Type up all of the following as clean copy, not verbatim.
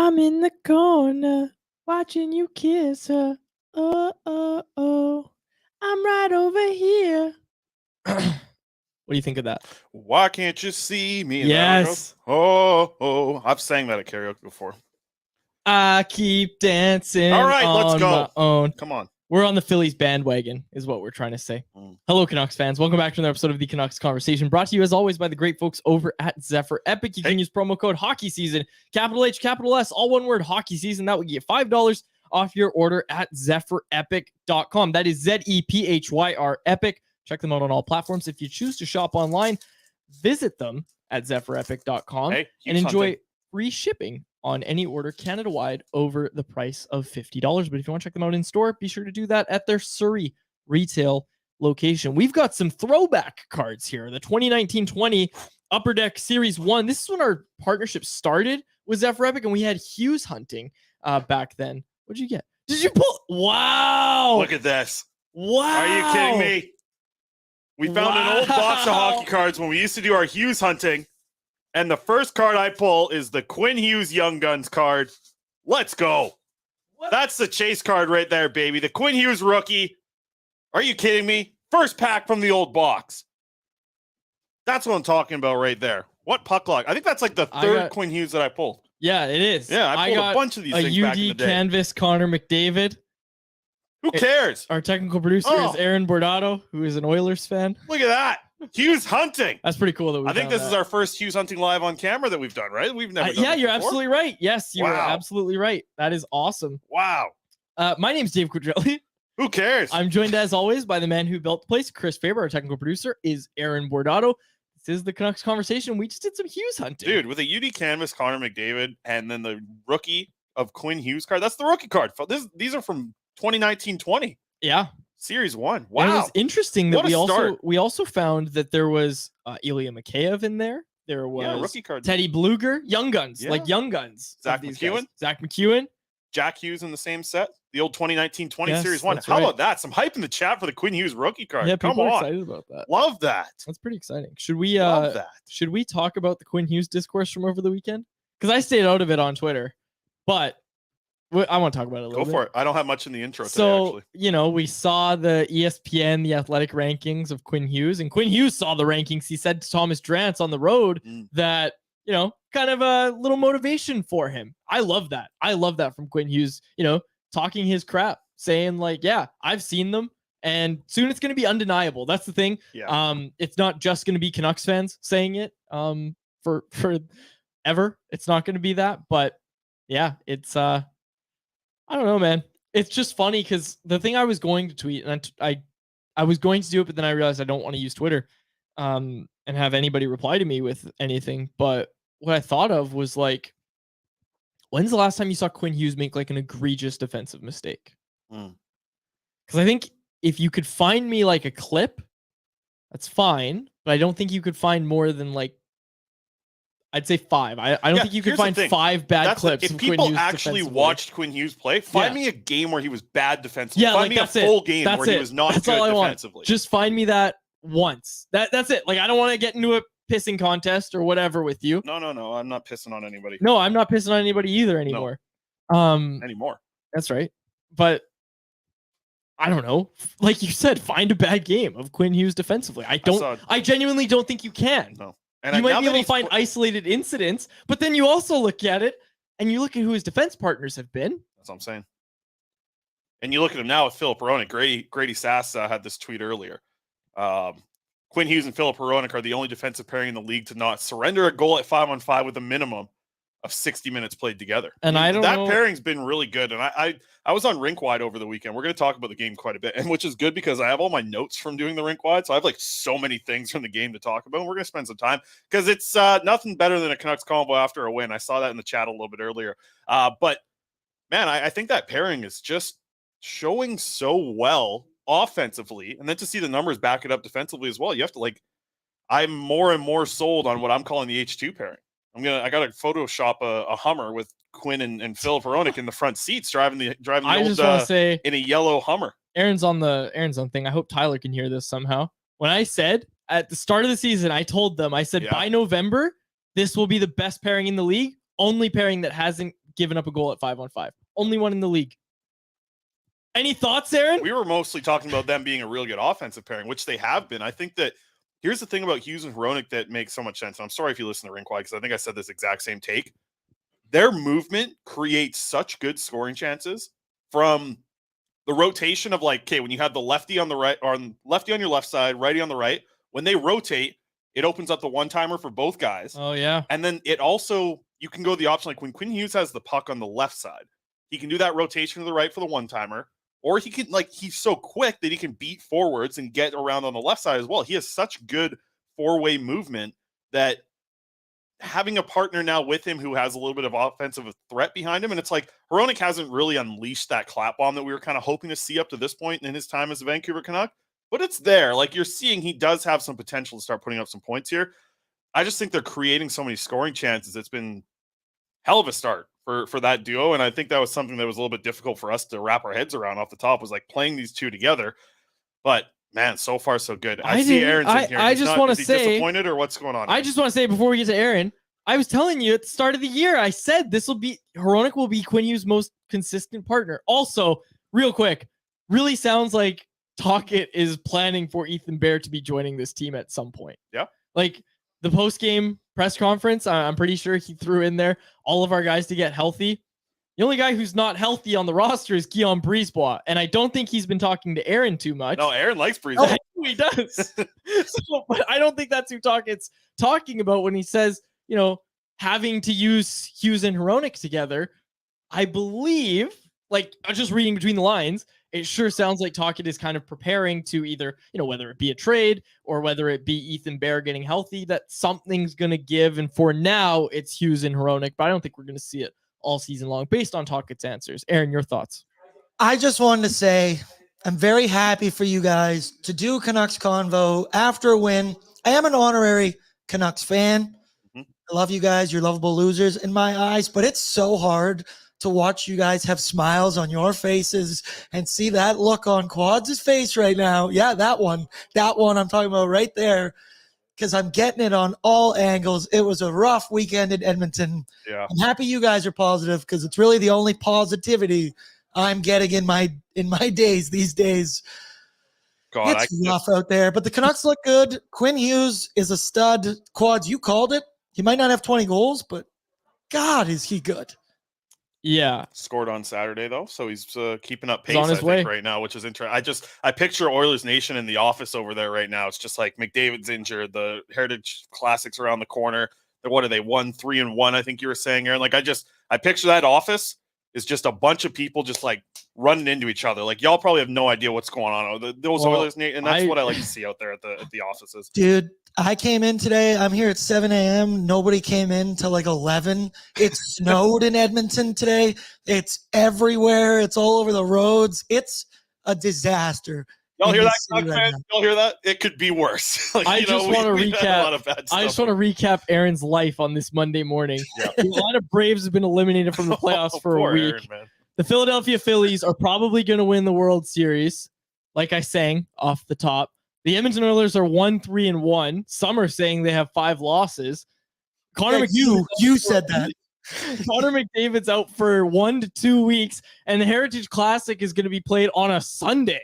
I'm in the corner watching you kiss her. Oh. I'm right over here. What do you think of that? Why can't you see me? Yes. Oh. I've sang that at karaoke before. I keep dancing. All right, let's go. My own. Come on. We're on the Phillies bandwagon, is what we're trying to say. Hello, Canucks fans. Welcome back to another episode of the Canucks Conversation, brought to you as always by the great folks over at Zephyr Epic. You can use promo code Hockey Season, capital H, capital S, all one word, Hockey Season. That will get you $5 off your order at ZephyrEpic.com. That is ZEPHYR Epic. Check them out on all platforms. If you choose to shop online, visit them at ZephyrEpic.com and enjoy free shipping on any order Canada-wide over the price of $50. But if you want to check them out in store, be sure to do that at their Surrey retail location. We've got some throwback cards here. The 2019-20 Upper Deck Series 1. This is when our partnership started with Zephyr Epic, and we had Hughes hunting back then. What'd you get? Did you pull? Wow. Look at this. Wow. Are you kidding me? We found an old box of hockey cards when we used to do our Hughes hunting. And the first card I pull is the Quinn Hughes Young Guns card. Let's go. What? That's the chase card right there, baby. The Quinn Hughes rookie. Are you kidding me? First pack from the old box. That's what I'm talking about right there. What puck luck? I think that's like the third Quinn Hughes that I pulled. Yeah, it is. Yeah, I pulled a bunch of these things back in the day. A UD Canvas Connor McDavid. Who cares? Our technical producer is Aaron Bordato, who is an Oilers fan. Look at that. Hughes hunting. That's pretty cool. That I think this is our first Hughes hunting live on camera that we've done, right? We've never done Yeah, you're before. absolutely right. Yes, you are absolutely right. That is awesome. Wow. My name's Dave Quadrelli. Who cares? I'm joined as always by the man who built the place, Chris Faber. Our technical producer is Aaron Bordato. This is the Canucks Conversation. We just did some Hughes hunting. Dude, with a UD Canvas Connor McDavid and then the rookie of Quinn Hughes card. That's the rookie card. These are from 2019-20. Yeah. Series 1. Wow. And it was interesting that we also found that there was Ilya Mikheyev in there. There was rookie card. Teddy Bluger, Young Guns, like Young Guns. Zach McEwen. Jack Hughes in the same set. The old 2019-20 Series 1. How about that? Some hype in the chat for the Quinn Hughes rookie card. Yeah, people are excited about that. Love that. That's pretty exciting. Should we talk about the Quinn Hughes discourse from over the weekend? Because I stayed out of it on Twitter, but I want to talk about it a little bit. Go for it. I don't have much in the intro today, actually. We saw the ESPN, the athletic rankings of Quinn Hughes, and Quinn Hughes saw the rankings. He said to Thomas Drance on the road that, kind of a little motivation for him. I love that. I love that from Quinn Hughes, talking his crap, saying like, yeah, I've seen them and soon it's going to be undeniable. That's the thing. Yeah. It's not just going to be Canucks fans saying it for ever. It's not going to be that, but yeah, it's, I don't know, man. It's just funny because the thing I was going to tweet, and I was going to do it, but then I realized I don't want to use Twitter and have anybody reply to me with anything. But what I thought of was like, when's the last time you saw Quinn Hughes make like an egregious defensive mistake? Because I think if you could find me like a clip, that's fine. But I don't think you could find more than like, I'd say 5. I don't think you could find 5 bad clips. If people actually watched Quinn Hughes play, find me a game where he was bad defensively. Yeah, find me a full game where he was not good defensively. Just find me that once. That's it. Like, I don't want to get into a pissing contest or whatever with you. No. I'm not pissing on anybody. No, I'm not pissing on anybody either anymore. No. Anymore. That's right. But I don't know. Like you said, find a bad game of Quinn Hughes defensively. I genuinely don't think you can. No. And you might be able to find isolated incidents, but then you also look at it and you look at who his defense partners have been. That's what I'm saying. And you look at him now with Philip Hronek. Grady Sass had this tweet earlier. Quinn Hughes and Philip Hronek are the only defensive pairing in the league to not surrender a goal at 5-on-5 with a minimum of 60 minutes played together. And that pairing's been really good. And I was on Rink Wide over the weekend. We're going to talk about the game quite a bit, and which is good because I have all my notes from doing the Rink Wide. So I have like so many things from the game to talk about. And we're going to spend some time because it's nothing better than a Canucks combo after a win. I saw that in the chat a little bit earlier. But man, I think that pairing is just showing so well offensively. And then to see the numbers back it up defensively as well, you have to I'm more and more sold on what I'm calling the H2 pairing. I got to Photoshop a Hummer with Quinn and Phil Hronek in the front seats driving the old in a yellow Hummer. Aaron's on thing. I hope Tyler can hear this somehow. When I said at the start of the season, I told them, by November, this will be the best pairing in the league. Only pairing that hasn't given up a goal at 5-on-5. Only one in the league. Any thoughts, Aaron? We were mostly talking about them being a really good offensive pairing, which they have been. I think that here's the thing about Hughes and Hronek that makes so much sense. And I'm sorry if you listen to Rinkwide, because I think I said this exact same take. Their movement creates such good scoring chances from the rotation of like, okay, when you have the lefty on the right, or lefty on your left side, righty on the right, when they rotate, it opens up the one-timer for both guys. Oh, yeah. And then it also, you can go the option, like when Quinn Hughes has the puck on the left side, he can do that rotation to the right for the one-timer, or he can, like, he's so quick that he can beat forwards and get around on the left side as well. He has such good four-way movement that having a partner now with him who has a little bit of offensive threat behind him, and it's like Hronek hasn't really unleashed that clap bomb that we were kind of hoping to see up to this point in his time as a Vancouver Canuck, but it's there. Like, you're seeing he does have some potential to start putting up some points here. I just think they're creating so many scoring chances. It's been hell of a start for that duo, and I think that was something that was a little bit difficult for us to wrap our heads around off the top, was like playing these two together. But man, so far so good. I see Aaron's in here. I just want to say, disappointed, or what's going on? I just want to say before we get to Aaron, I was telling you at the start of the year, I said Hronek will be Quinn Hughes' most consistent partner. Also, real quick, really sounds like Tocchet is planning for Ethan Bear to be joining this team at some point. Yeah. Like the post-game press conference, I'm pretty sure he threw in there all of our guys to get healthy. The only guy who's not healthy on the roster is Guillaume Brisebois, and I don't think he's been talking to Aaron too much. No, Aaron likes Brisebois. Oh, he does. But I don't think that's who Tocchet's talking about when he says, you know, having to use Hughes and Hronek together. I believe, like, just reading between the lines, it sure sounds like Tocchet is kind of preparing to either, you know, whether it be a trade or whether it be Ethan Bear getting healthy, that something's going to give. And for now, it's Hughes and Hronek, but I don't think we're going to see it all season long based on Tocchet's answers. Aaron, your thoughts? I just wanted to say I'm very happy for you guys to do Canucks Convo after a win. I am an honorary Canucks fan. I love you guys. You're lovable losers in my eyes, but it's so hard to watch you guys have smiles on your faces and see that look on Quads' face right now. Yeah, that one I'm talking about right there, because I'm getting it on all angles. It was a rough weekend in Edmonton. Yeah. I'm happy you guys are positive, because it's really the only positivity I'm getting in my days these days. God, it's rough out there, but the Canucks look good. Quinn Hughes is a stud. Quads, you called it. He might not have 20 goals, but God, is he good. Yeah. Scored on Saturday, though, so he's keeping up pace, on his way right now, which is interesting. I picture Oilers Nation in the office over there right now. It's just like McDavid's injured, the Heritage Classics around the corner. What are they, 1-3-1, I think you were saying, Aaron? Like, I picture that office is just a bunch of people just like running into each other. Like, y'all probably have no idea what's going on. Those Oilers, and that's what I like to see out there at the offices. Dude, I came in today. I'm here at 7 a.m. Nobody came in till like 11. It snowed in Edmonton today. It's everywhere. It's all over the roads. It's a disaster. Y'all hear that, Canucks fans? Y'all hear that? It could be worse. Like, I just want to recap Aaron's life on this Monday morning. Yeah. The Atlanta Braves have been eliminated from the playoffs for a week. Aaron, the Philadelphia Phillies are probably going to win the World Series, like I sang off the top. The Edmonton Oilers are 1-3-1. Some are saying they have 5 losses. Connor McDavid, you said that. Connor McDavid's out for 1 to 2 weeks, and the Heritage Classic is going to be played on a Sunday.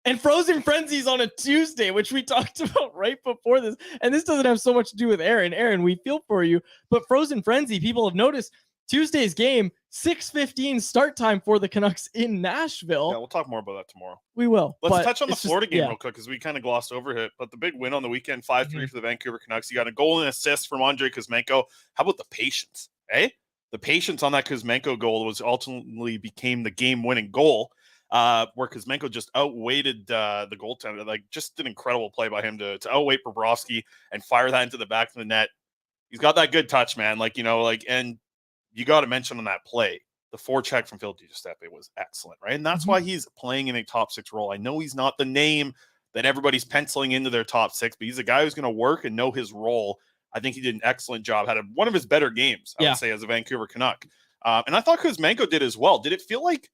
And Frozen Frenzy's on a Tuesday, which we talked about right before this. And this doesn't have so much to do with Aaron. Aaron, we feel for you. But Frozen Frenzy, people have noticed Tuesday's game, 6:15 start time for the Canucks in Nashville. Yeah, we'll talk more about that tomorrow. We will. Let's touch on the Florida game real quick, because we kind of glossed over it. But the big win on the weekend, 5-3 for the Vancouver Canucks. You got a goal and assist from Andrei Kuzmenko. How about the patience, eh? The patience on that Kuzmenko goal was ultimately became the game-winning goal. Where Kuzmenko just outweighted the goaltender. Like, just an incredible play by him to outweight Bobrovsky and fire that into the back of the net. He's got that good touch, man. Like, you know, like, and you got to mention on that play, the forecheck from Phil DiGiuseppe was excellent, right? And that's why he's playing in a top 6 role. I know he's not the name that everybody's penciling into their top 6, but he's a guy who's going to work and know his role. I think he did an excellent job. Had one of his better games, I would say, as a Vancouver Canuck. And I thought Kuzmenko did as well. Did it feel like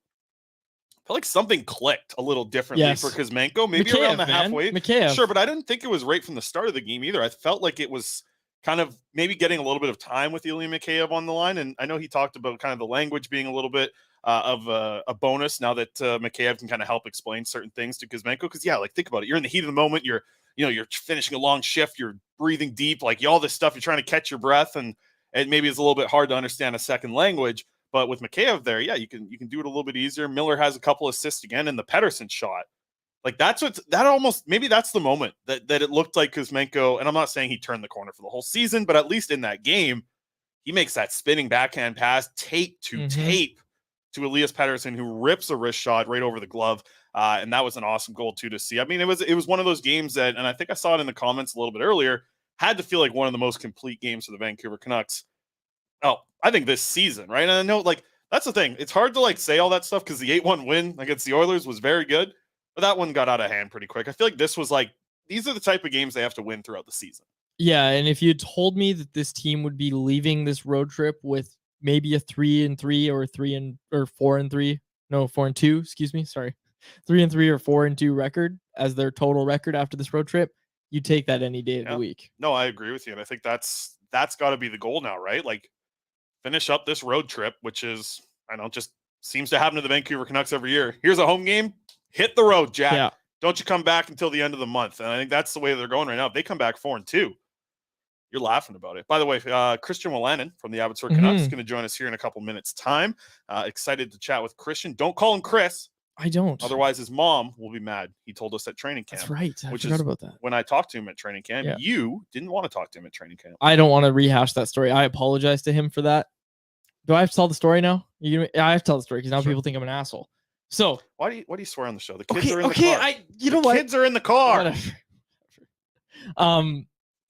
something clicked a little differently for Kuzmenko? Maybe Mikheyev, around the halfway. Mikheyev. Sure, but I didn't think it was right from the start of the game either. I felt like it was kind of maybe getting a little bit of time with Ilya Mikheyev on the line. And I know he talked about kind of the language being a little bit of a bonus now that Mikheyev can kind of help explain certain things to Kuzmenko. Because, yeah, like, think about it. You're in the heat of the moment. You're finishing a long shift. You're breathing deep, like all this stuff. You're trying to catch your breath. And maybe it's a little bit hard to understand a second language. But with Mikheyev there, yeah, you can do it a little bit easier. Miller has a couple assists again in the Pettersson shot. Like, maybe that's the moment that it looked like Kuzmenko, and I'm not saying he turned the corner for the whole season, but at least in that game, he makes that spinning backhand pass, tape to Elias Pettersson, who rips a wrist shot right over the glove. And that was an awesome goal too to see. I mean, it was one of those games that, and I think I saw it in the comments a little bit earlier, had to feel like one of the most complete games for the Vancouver Canucks. Oh, I think this season, right? And I know, like, that's the thing. It's hard to, like, say all that stuff because the 8-1 win against the Oilers was very good. But that one got out of hand pretty quick. I feel like this was like, these are the type of games they have to win throughout the season. Yeah, and if you told me that this team would be leaving this road trip with maybe a 3-3 or 4-3, no, 4-2, excuse me, sorry, 3-3 or 4-2 record as their total record after this road trip, you take that any day of the week. No, I agree with you, and I think that's got to be the goal now, right? Like, finish up this road trip, which is, I don't know, just seems to happen to the Vancouver Canucks every year. Here's a home game. Hit the road, Jack. Yeah. Don't you come back until the end of the month. And I think that's the way they're going right now. If they come back 4-2, you're laughing about it. By the way, Christian Wolanin from the Abbotsford Canucks is going to join us here in a couple minutes' time. Excited to chat with Christian. Don't call him Chris. I don't. Otherwise, his mom will be mad. He told us at training camp. That's right. I forgot about that. When I talked to him at training camp, you didn't want to talk to him at training camp. I don't want to rehash that story. I apologize to him for that. Do I have to tell the story now? I have to tell the story because now people think I'm an asshole. So why do you swear on the show? The kids are in the car. The kids are in the car.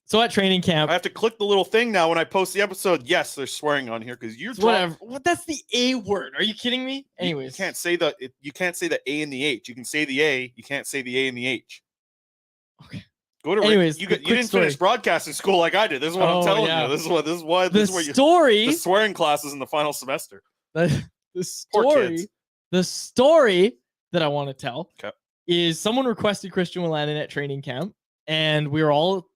So at training camp, I have to click the little thing now when I post the episode. Yes, they're swearing on here because you're whatever. That's the A word. Are you kidding me? Anyways, you can't say the A and the H. You can say the A. You can't say the A and the H. Okay. Go to anyways. You didn't finish broadcasting school like I did. This is what I'm telling you. This is why the swearing classes in the final semester. The story that I want to tell is someone requested Christian Wolanin at training camp, and we were all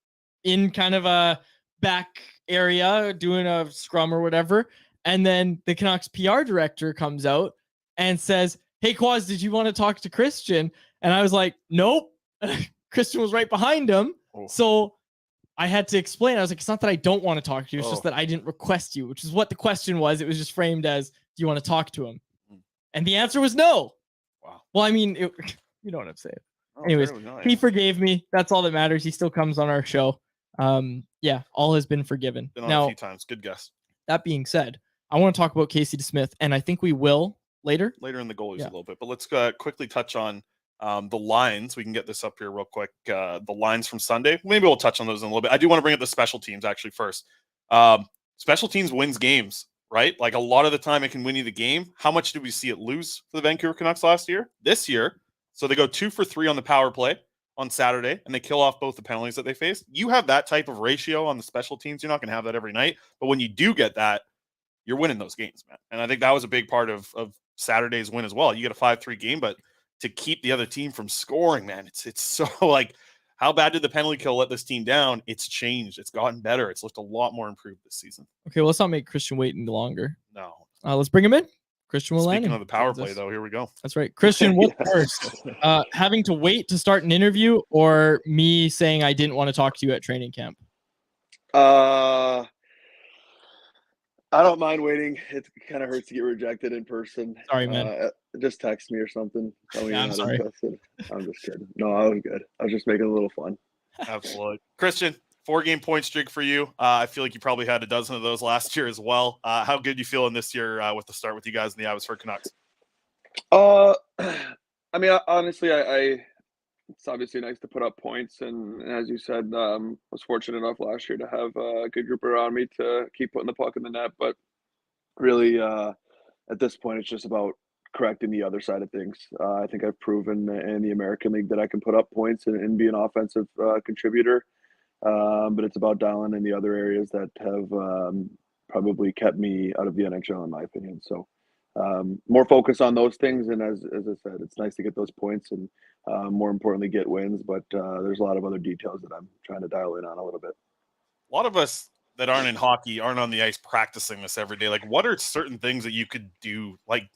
in kind of a back area doing a scrum or whatever. And then the Canucks PR director comes out and says, "Hey, Quads, did you want to talk to Christian?" And I was like, "Nope." Christian was right behind him. Oh. So I had to explain. I was like, it's not that I don't want to talk to you. It's just that I didn't request you, which is what the question was. It was just framed as, do you want to talk to him? And the answer was no. Wow. Well, I mean, you know what I'm saying. Anyways, he forgave me. That's all that matters. He still comes on our show. Yeah, all has been forgiven. Been on a few times. Good guess. That being said, I want to talk about Casey DeSmith, and I think we will later in the goalies a little bit. But let's quickly touch on the lines. We can get this up here real quick. The lines from Sunday. Maybe we'll touch on those in a little bit. I do want to bring up the special teams actually first. Special teams wins games, right? Like, a lot of the time it can win you the game. How much did we see it lose for the Vancouver Canucks last year? This year, so they go 2 for 3 on the power play on Saturday, and they kill off both the penalties that they faced. You have that type of ratio on the special teams. You're not going to have that every night. But when you do get that, you're winning those games, man. And I think that was a big part of Saturday's win as well. You get a 5-3 game, but to keep the other team from scoring, man, it's so, like, how bad did the penalty kill let this team down? It's changed. It's gotten better. It's looked a lot more improved this season. Okay, well, let's not make Christian wait any longer. No. Let's bring him in. Christian Wolanin. Speaking of the power play, though, here we go. That's right. Christian, what first? Having to wait to start an interview, or me saying I didn't want to talk to you at training camp? I don't mind waiting. It kind of hurts to get rejected in person. Sorry, man. Just text me or something. I'm sorry. I'm just kidding. No, I was good. I was just making it a little fun. Absolutely. Christian, 4-game point streak for you. I feel like you probably had a dozen of those last year as well. How good you feeling this year with the start with you guys in the Abbotsford Canucks? I mean, honestly, it's obviously nice to put up points, and as you said, was fortunate enough last year to have a good group around me to keep putting the puck in the net. But really, at this point, it's just about correcting the other side of things. I think I've proven in the American League that I can put up points and be an offensive contributor. But it's about dialing in the other areas that have probably kept me out of the NHL, in my opinion. So more focus on those things. And as I said, it's nice to get those points and more importantly, get wins. But there's a lot of other details that I'm trying to dial in on a little bit. A lot of us that aren't in hockey aren't on the ice practicing this every day. Like, what are certain things that you could do? Like,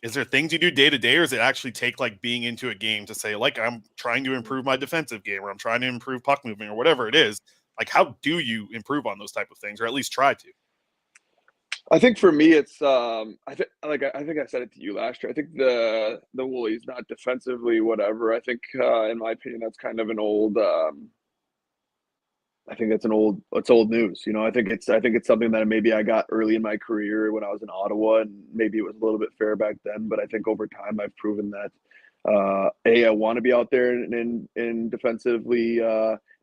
is there things you do day to day, or does it actually take like being into a game to say, like, I'm trying to improve my defensive game, or I'm trying to improve puck movement, or whatever it is? Like, how do you improve on those type of things, or at least try to? I think for me, it's I think I said it to you last year. I think the Woolies, not defensively, whatever. I think, in my opinion, that's kind of an old. I think that's it's old news. You know, I think it's something that maybe I got early in my career when I was in Ottawa, and maybe it was a little bit fair back then. But I think over time I've proven that I want to be out there in defensively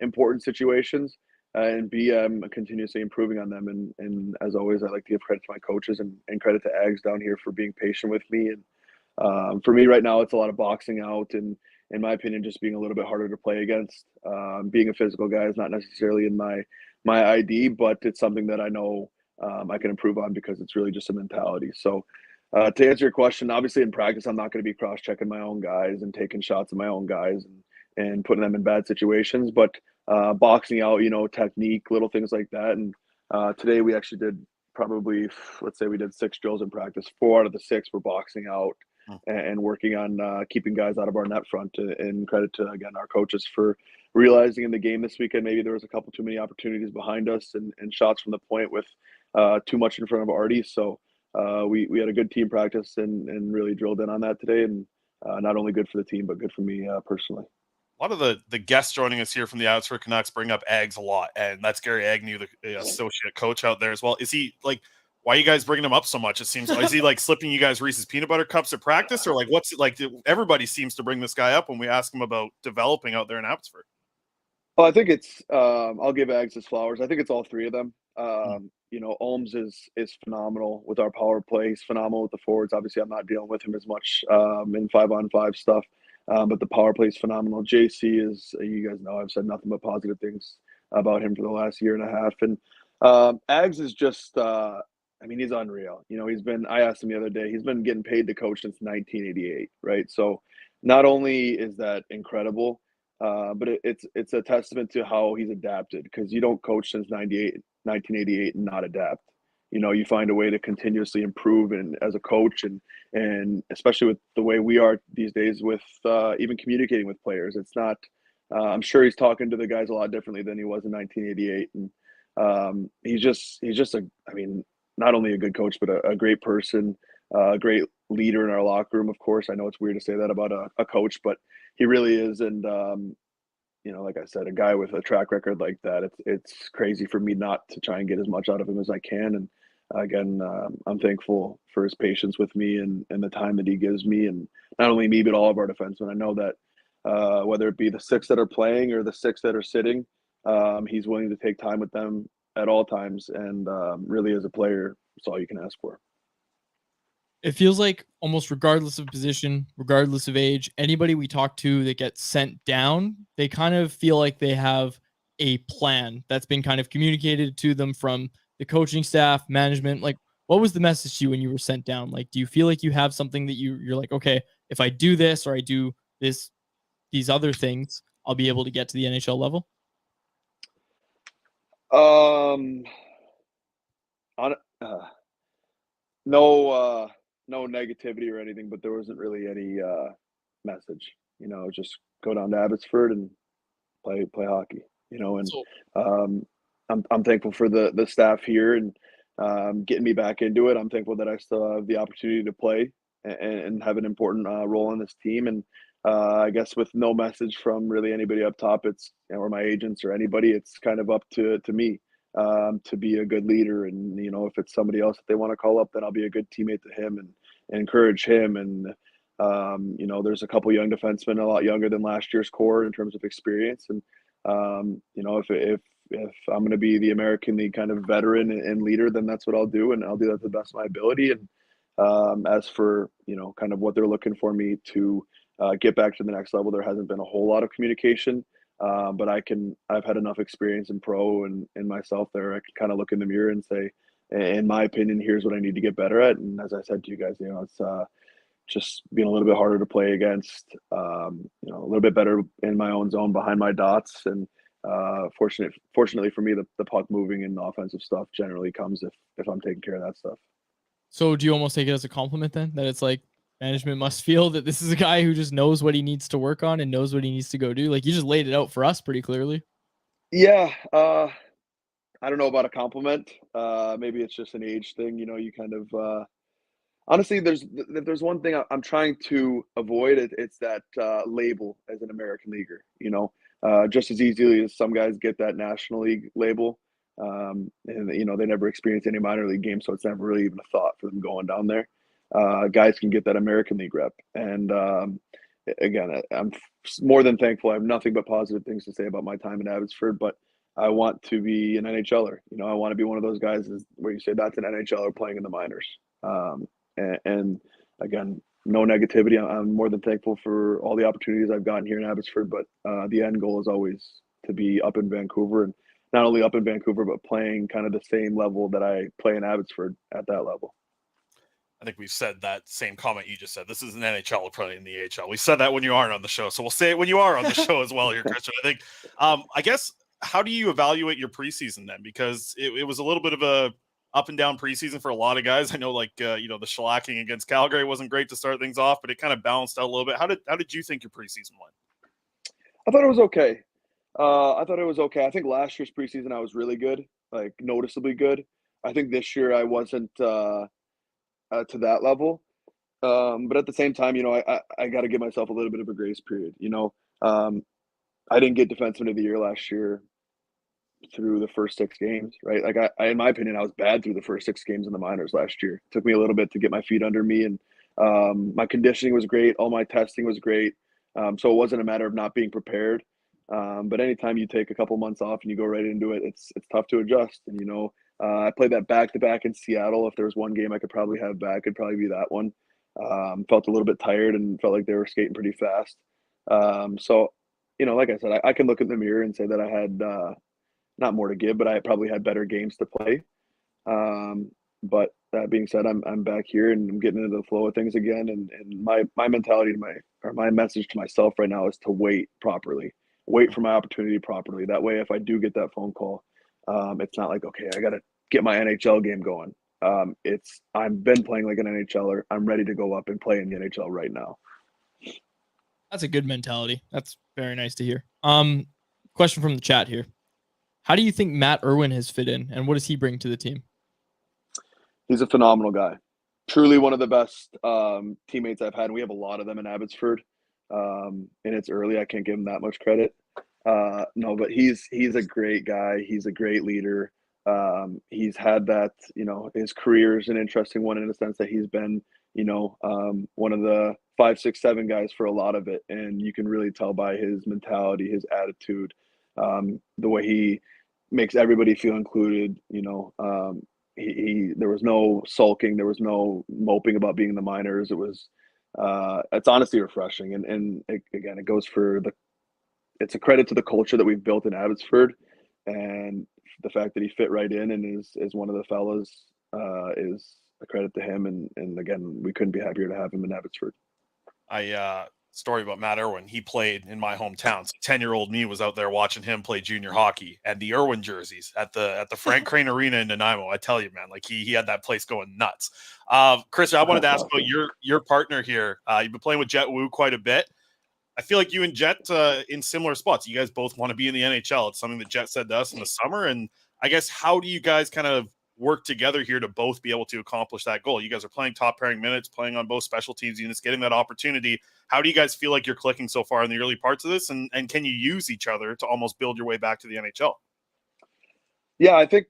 important situations, and B, I'm continuously improving on them. And as always, I like to give credit to my coaches and credit to Ags down here for being patient with me. And for me right now, it's a lot of boxing out and, in my opinion, just being a little bit harder to play against. Being a physical guy is not necessarily in my ID, but it's something that I know I can improve on because it's really just a mentality. So to answer your question, obviously in practice, I'm not going to be cross-checking my own guys and taking shots at my own guys and putting them in bad situations, but boxing out, you know, technique, little things like that. And today we actually did probably, let's say we did 6 drills in practice. 4 out of the 6 were boxing out and working on keeping guys out of our net front. And credit to, again, our coaches for realizing in the game this weekend maybe there was a couple too many opportunities behind us and shots from the point with too much in front of Artie. So we had a good team practice and really drilled in on that today. And not only good for the team, but good for me personally. A lot of the guests joining us here from the Abbotsford Canucks bring up Ags a lot, and that's Gary Agnew, the associate coach out there as well. Is he like? Why are you guys bringing him up so much? It seems is he like slipping you guys Reese's peanut butter cups at practice, or like what's it like? Everybody seems to bring this guy up when we ask him about developing out there in Abbotsford. Well, I think it's I'll give Ags his flowers. I think it's all 3 of them. You know, Olms is phenomenal with our power play. He's phenomenal with the forwards. Obviously, I'm not dealing with him as much in 5-on-5 stuff, but the power play is phenomenal. JC is, you guys know, I've said nothing but positive things about him for the last year and a half. And Ags is just, I mean, he's unreal. You know, I asked him the other day, he's been getting paid to coach since 1988, right? So not only is that incredible, but it's a testament to how he's adapted, because you don't coach since 1988 and not adapt. You know, you find a way to continuously improve and as a coach and especially with the way we are these days with even communicating with players. It's not, I'm sure he's talking to the guys a lot differently than he was in 1988. And he's just I mean, not only a good coach, but a great person, a great leader in our locker room, of course. I know it's weird to say that about a coach, but he really is. And, you know, like I said, a guy with a track record like that, it's crazy for me not to try and get as much out of him as I can. And again, I'm thankful for his patience with me and the time that he gives me, and not only me, but all of our defensemen. I know that whether it be the 6 that are playing or the 6 that are sitting, he's willing to take time with them at all times. And really, as a player, it's all you can ask for. It feels like almost regardless of position, regardless of age, anybody we talk to that gets sent down, they kind of feel like they have a plan that's been kind of communicated to them from the coaching staff, management. Like, what was the message to you when you were sent down? Like, do you feel like you have something that you're like, okay, if I do this or I do these other things, I'll be able to get to the NHL level? No negativity or anything, but there wasn't really any message. You know, just go down to Abbotsford and play hockey. You know, and I'm thankful for the staff here and getting me back into it. I'm thankful that I still have the opportunity to play and have an important role on this team. And I guess with no message from really anybody up top, it's, or my agents or anybody, it's kind of up to me. To be a good leader. And, you know, if it's somebody else that they want to call up, then I'll be a good teammate to him and encourage him. And, you know, there's a couple young defensemen, a lot younger than last year's core in terms of experience. And, you know, if I'm going to be the American League kind of veteran and leader, then that's what I'll do. And I'll do that to the best of my ability. And as for, you know, kind of what they're looking for me to get back to the next level, there hasn't been a whole lot of communication. But I've had enough experience in pro and myself there. I can kind of look in the mirror and say, in my opinion, here's what I need to get better at. And as I said to you guys, you know, it's just being a little bit harder to play against, you know, a little bit better in my own zone behind my dots and Fortunately for me, the puck moving and offensive stuff generally comes if I'm taking care of that stuff. So do you almost take it as a compliment then, that it's like management must feel that this is a guy who just knows what he needs to work on and knows what he needs to go do? Like, you just laid it out for us pretty clearly. Yeah, I don't know about a compliment. Maybe it's just an age thing. You kind of honestly, if there's one thing I'm trying to avoid, it's that label as an American leaguer. Just as easily as some guys get that National League label, and they never experience any minor league games, so it's never really even a thought for them going down there. Guys can get that American League rep, and again, I'm more than thankful. I have nothing but positive things to say about my time in Abbotsford, but I want to be an NHLer. I want to be one of those guys where you say that's an NHLer playing in the minors. And again, no negativity. I'm more than thankful for all the opportunities I've gotten here in Abbotsford, but the end goal is always to be up in Vancouver, and not only up in Vancouver, but playing kind of the same level that I play in Abbotsford at that level. I think we've said that same comment you just said. This is an NHL playing in the AHL. We said that when you aren't on the show, so we'll say it when you are on the show as well here, Christian. I think, I guess, how do you evaluate your preseason then? Because it was a little bit of a up and down preseason for a lot of guys. I know, like, the shellacking against Calgary wasn't great to start things off, but it kind of balanced out a little bit. How did you think your preseason went? I thought it was okay. I think last year's preseason I was really good, like noticeably good. I think this year I wasn't to that level. But at the same time, I got to give myself a little bit of a grace period. I didn't get defenseman of the year last year through the first 6 games, right? Like I in my opinion, I was bad through the first 6 games in the minors last year. It took me a little bit to get my feet under me, and my conditioning was great. All my testing was great. So it wasn't a matter of not being prepared. But anytime you take a couple months off and you go right into it, it's tough to adjust. And, I played that back-to-back in Seattle. If there was one game I could probably have back, it'd probably be that one. Felt a little bit tired and felt like they were skating pretty fast. So, like I said, I can look in the mirror and say that I had not more to give, but I probably had better games to play. But that being said, I'm back here and I'm getting into the flow of things again. And my mentality my message to myself right now is to wait properly, wait for my opportunity properly. That way, if I do get that phone call, it's not like, okay, I got to get my NHL game going. I've been playing like an NHLer. I'm ready to go up and play in the NHL right now. That's a good mentality. That's very nice to hear. Question from the chat here. How do you think Matt Irwin has fit in, and what does he bring to the team? He's a phenomenal guy. Truly one of the best teammates I've had. And we have a lot of them in Abbotsford. And it's early. I can't give him that much credit. No, but he's a great guy. He's a great leader. He's had that, his career is an interesting one in the sense that he's been, one of the 5, 6, 7 guys for a lot of it. And you can really tell by his mentality, his attitude, the way he makes everybody feel included. There was no sulking, there was no moping about being in the minors. It's honestly refreshing. And again, it goes for it's a credit to the culture that we've built in Abbotsford, and the fact that he fit right in and is one of the fellas is a credit to him. And again, we couldn't be happier to have him in Abbotsford. Story about Matt Irwin. He played in my hometown. So 10-year-old me was out there watching him play junior hockey, and the Irwin jerseys at the Frank Crane Arena in Nanaimo. I tell you, man, like he had that place going nuts. Christian, I wanted to ask about your partner here. You've been playing with Jet Wu quite a bit. I feel like you and Jet in similar spots. You guys both want to be in the NHL. It's something that Jet said to us in the summer. And I guess, how do you guys kind of work together here to both be able to accomplish that goal? You guys are playing top pairing minutes, playing on both special teams units, getting that opportunity. How do you guys feel like you're clicking so far in the early parts of this? And can you use each other to almost build your way back to the NHL? Yeah, I think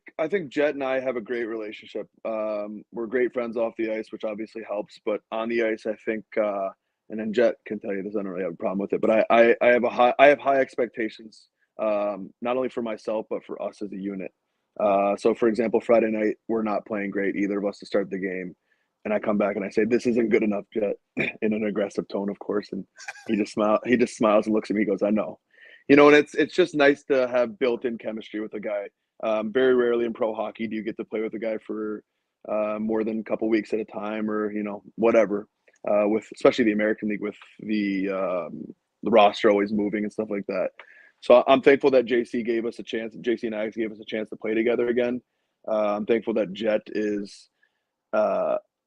Jet and I have a great relationship. We're great friends off the ice, which obviously helps, but on the ice, I think, and then Jet can tell you this, I don't really have a problem with it, but I have high expectations, not only for myself, but for us as a unit. So for example, Friday night, we're not playing great, either of us, to start the game. And I come back and I say, "This isn't good enough, Jet," in an aggressive tone, of course. And he just smiles and looks at me. He goes, "I know," and it's just nice to have built-in chemistry with a guy. Very rarely in pro hockey do you get to play with a guy for more than a couple weeks at a time, or whatever. With especially the American League, with the roster always moving and stuff like that. So I'm thankful that JC gave us a chance. JC and Alex gave us a chance to play together again. I'm thankful that Jet is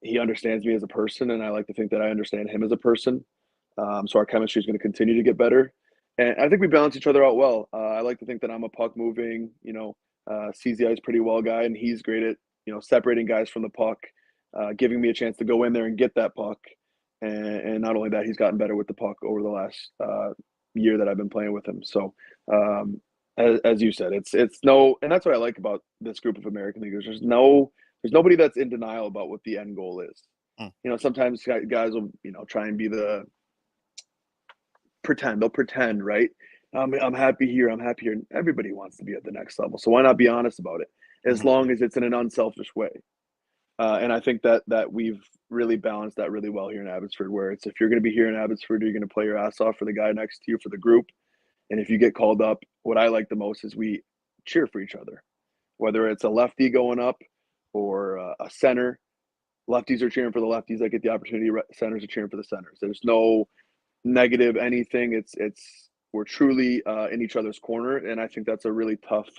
he understands me as a person, and I like to think that I understand him as a person. So our chemistry is going to continue to get better, and I think we balance each other out well. I like to think that I'm a puck moving, sees the ice pretty well guy, and he's great at separating guys from the puck, giving me a chance to go in there and get that puck. And not only that, he's gotten better with the puck over the last year that I've been playing with him. So as you said, it's no, and that's what I like about this group of American leaguers. There's nobody that's in denial about what the end goal is. Sometimes guys will try and be the pretend. They'll pretend, right? I'm happy here. I'm happy here. And everybody wants to be at the next level. So why not be honest about it? As long as it's in an unselfish way. And I think that we've really balanced that really well here in Abbotsford, where it's, if you're going to be here in Abbotsford, you're going to play your ass off for the guy next to you, for the group. And if you get called up, what I like the most is we cheer for each other, whether it's a lefty going up or a center. Lefties are cheering for the lefties that get the opportunity. Centers are cheering for the centers. There's no negative anything. It's we're truly in each other's corner, and I think that's a really tough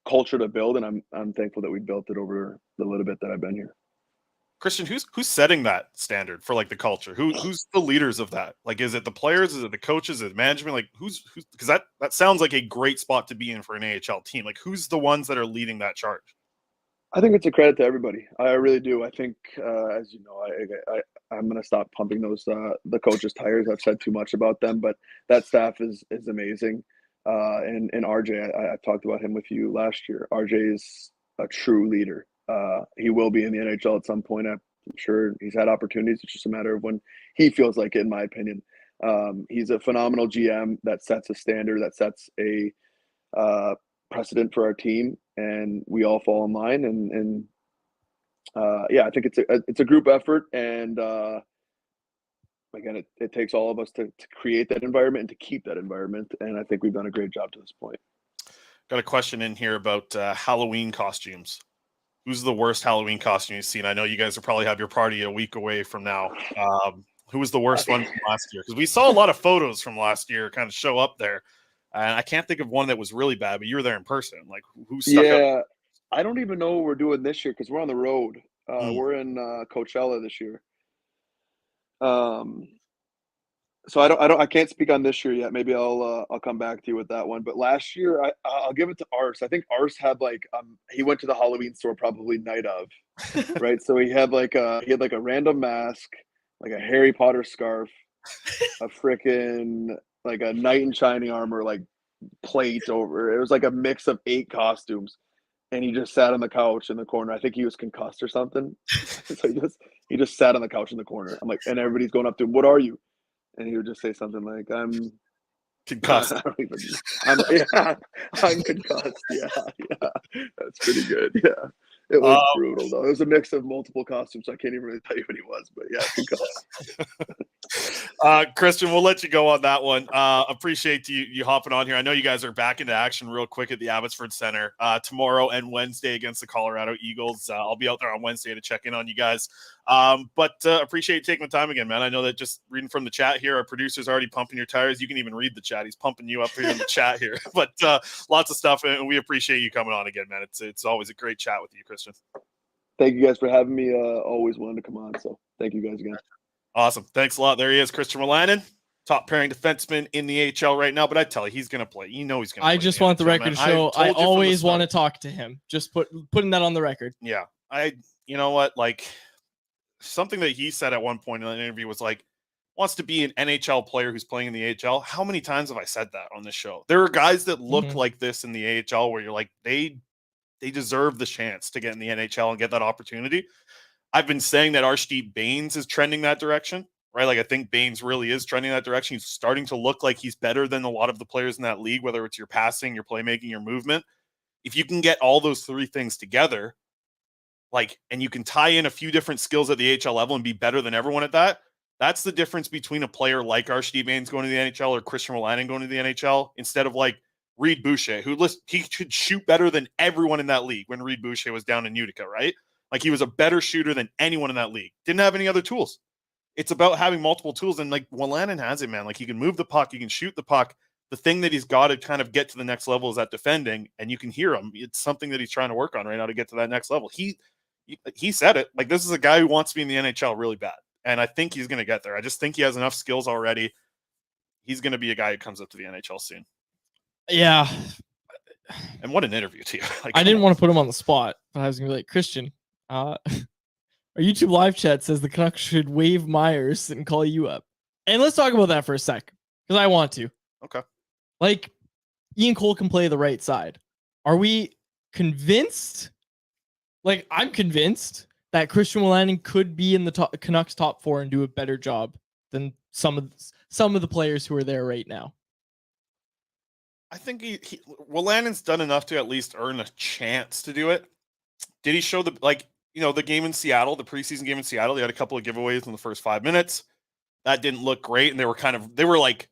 culture to build. And I'm thankful that we built it over the little bit that I've been here. Christian, who's setting that standard for like the culture? Who's the leaders of that? Like, is it the players? Is it the coaches? Is it management? Like, who's because that sounds like a great spot to be in for an AHL team. Like, who's the ones that are leading that charge? I think it's a credit to everybody. I really do. I think, as you know, I'm going to stop pumping those the coaches' tires. I've said too much about them, but that staff is amazing. And RJ, I talked about him with you last year. RJ is a true leader. He will be in the NHL at some point. I'm sure he's had opportunities. It's just a matter of when he feels like it, in my opinion. He's a phenomenal GM that sets a standard, that sets a precedent for our team, and we all fall in line. And I think it's a group effort, and again, it takes all of us to create that environment and to keep that environment. And I think we've done a great job to this point. Got a question in here about Halloween costumes. Who's the worst Halloween costume you've seen? I know you guys will probably have your party a week away from now. Who was the worst one from last year? Because we saw a lot of photos from last year kind of show up there. And I can't think of one that was really bad, but you were there in person. Like, who stuck up? I don't even know what we're doing this year because we're on the road. We're in Coachella this year. So I can't speak on this year yet. Maybe I'll come back to you with that one. But last year, I'll give it to Ars. I think Ars had he went to the Halloween store probably night of, right? So he had a random mask, like a Harry Potter scarf, a frickin' like a knight in shining armor, like plate over. It was like a mix of 8 costumes, and he just sat on the couch in the corner. I think he was concussed or something. So he just sat on the couch in the corner. I'm like, and everybody's going up to him, "What are you?" And he would just say something like, "I'm concussed." I'm concussed. Yeah, that's pretty good. Yeah, it was brutal though. It was a mix of multiple costumes. So I can't even really tell you what he was, but yeah, concussed. Christian, we'll let you go on that one. Appreciate you hopping on here. I know you guys are back into action real quick at the Abbotsford Center tomorrow and Wednesday against the Colorado Eagles. I'll be out there on Wednesday to check in on you guys. But appreciate you taking the time again, man. I know that just reading from the chat here, our producer's already pumping your tires. You can even read the chat. He's pumping you up here in the chat here. But lots of stuff, and we appreciate you coming on again, man. It's always a great chat with you, Christian. Thank you guys for having me. Always wanted to come on, so thank you guys again. Awesome. Thanks a lot. There he is, Christian Wolanin, top pairing defenseman in the AHL right now. But I tell you, he's going to play. You know he's going to play. I just want the record to show I always want to talk to him. Just putting that on the record. Yeah. You know what? Like, something that he said at one point in an interview was like, wants to be an NHL player who's playing in the AHL. How many times have I said that on this show? There are guys that look like this in the AHL where you're like, they deserve the chance to get in the NHL and get that opportunity. I've been saying that Arshdeep Bains is trending that direction, right? Like, I think Bains really is trending that direction. He's starting to look like he's better than a lot of the players in that league, whether it's your passing, your playmaking, your movement. If you can get all those 3 things together, and you can tie in a few different skills at the AHL level and be better than everyone at that, that's the difference between a player like Arshdeep Bains going to the NHL or Christian Wolanin going to the NHL instead of Reed Boucher, he should shoot better than everyone in that league when Reed Boucher was down in Utica, right? Like, he was a better shooter than anyone in that league. Didn't have any other tools. It's about having multiple tools, and Wolanin has it, man. Like, he can move the puck, he can shoot the puck. the thing that he's got to kind of get to the next level is that defending, and you can hear him. It's something that he's trying to work on right now to get to that next level. He said it. Like, this is a guy who wants to be in the NHL really bad, and I think he's going to get there. I just think he has enough skills already. He's going to be a guy who comes up to the NHL soon. Yeah. And what an interview too. Like, I didn't want to put him on the spot, but I was going to be like, Christian, our YouTube live chat says the Canucks should waive Myers and call you up. And let's talk about that for a sec, because I want to. Okay. Like, Ian Cole can play the right side. Are we convinced? Like, I'm convinced that Christian Wolanin could be in the Canucks top 4 and do a better job than some of the players who are there right now. I think Wolanin's done enough to at least earn a chance to do it. Did he show the game in Seattle, the preseason game in Seattle? They had a couple of giveaways in the first 5 minutes. That didn't look great, and they were like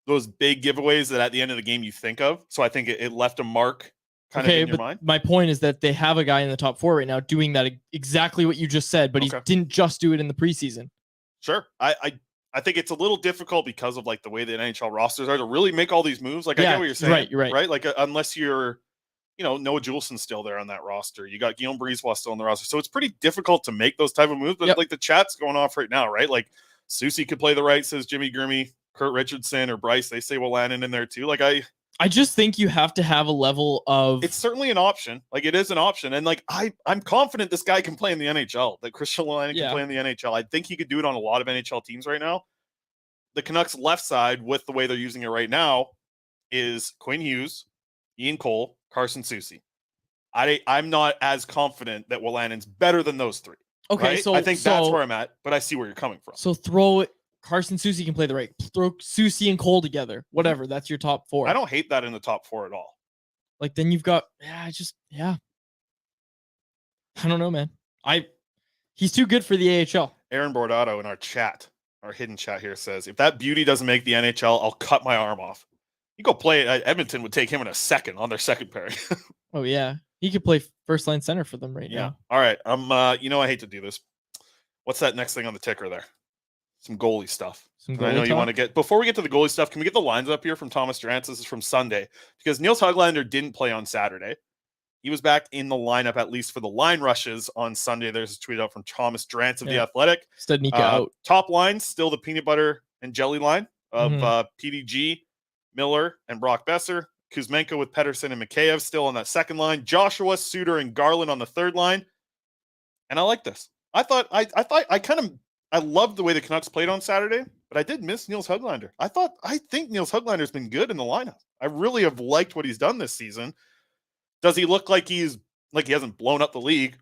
those big giveaways that at the end of the game you think of. So I think it left a mark kind of in your mind. My point is that they have a guy in the top 4 right now doing that exactly what you just said, but he didn't just do it in the preseason. Sure. I think it's a little difficult because of like the way the NHL rosters are to really make all these moves. Like, I get what you're saying. You're right. Right? Like, unless you're, Noah Juulsen's still there on that roster. You got Guillaume Brisebois still on the roster. So it's pretty difficult to make those type of moves. But like, the chat's going off right now, right? Like, Susie could play the right, says Jimmy Grimmy, Kurt Richardson, or Bryce. They say Wolanin in there too. Like, I just think you have to have a level of... It's certainly an option. Like, it is an option. And like, I'm confident this guy can play in the NHL, that Christian Wolanin can play in the NHL. I think he could do it on a lot of NHL teams right now. The Canucks left side, with the way they're using it right now, is Quinn Hughes, Ian Cole, Carson Soucy. I'm not as confident that Wolanin's better than those three. Okay, right? so I think that's where I'm at, but I see where you're coming from. So throw it. Carson Soucy can play the right. Throw Soucy and Cole together. Whatever. That's your top 4. I don't hate that in the top 4 at all. Like, then you've got I don't know, man. He's too good for the AHL. Aaron Bordato in our chat, our hidden chat here, says, if that beauty doesn't make the NHL, I'll cut my arm off. You go play at Edmonton would take him in a second on their second pairing. Oh yeah. He could play first line center for them right now. All right. I hate to do this. What's that next thing on the ticker there? Some goalie stuff. I know you want to get, before we get to the goalie stuff, can we get the lines up here from Thomas Drance? This is from Sunday, because Niels Höglander didn't play on Saturday. He was back in the lineup, at least for the line rushes on Sunday. There's a tweet out from Thomas Drance of The Athletic. Studnicka out. Top line, still the peanut butter and jelly line of PDG, Miller, and Brock Besser. Kuzmenko with Pettersson and Mikheyev still on that second line. Joshua, Suter, and Garland on the third line. And I like this. I loved the way the Canucks played on Saturday, but I did miss Niels Höglander. I think Niels Höglander's been good in the lineup. I really have liked what he's done this season. Does he look like he hasn't blown up the league?